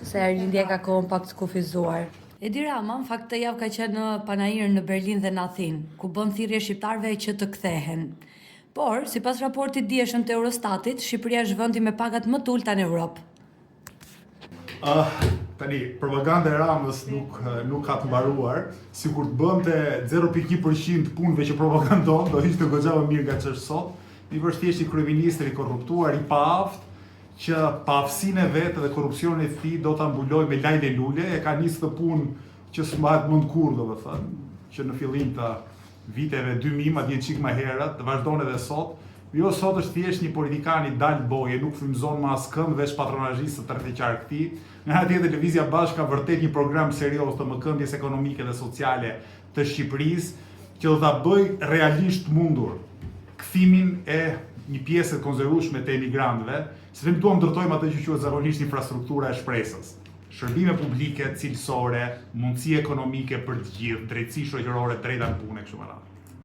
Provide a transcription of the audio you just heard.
se Erlindja ka kohën pak të kufizuar. Edi Rama, në fakt të javë ka qenë në panajirë në Berlin dhe në Athinë, ku bën thirrje shqiptarëve që të kthehen. Por, sipas raportit dieshëm të Eurostatit, Shqipëria është vendi me pagat më të ulta në Europë. Tani, propaganda e Ramës nuk ka të mbaruar, sikur të bënte 0.1% punëve që propagandon, do ishte goxha më mirë nga ç'është sot. I vërtetësh i kryeministri i korruptuar, i paaft, që paaftësinë e vetë dhe korrupsionin e tij do ta mbuloj me lajle lule, e ka nisë të punë që s'mbahet mend kurrë, domethënë, që në fillim të viteve 2000, madje çik më herët, vazhdon edhe sot. Jo, sot është thjesht një politikan i dalë boje, nuk frymëzon më askënd veç patronazhistë të tërheqar këtij. Nga ana tjetër Lëvizja Bashkë ka vërtet një program serioz të mëkëndjes ekonomike dhe sociale të Shqipërisë, që do ta bëjë realisht mundur kthimin e një pjesë të konzervueshme të emigrantëve, sepse ne duam ndërtojmë atë që quhet zakonisht infrastruktura e shpresës. Shërbime publike, cilësore, mundësi ekonomike për të gjithë, drejtësi shoqërore, drejta në punë e kështu me radhë.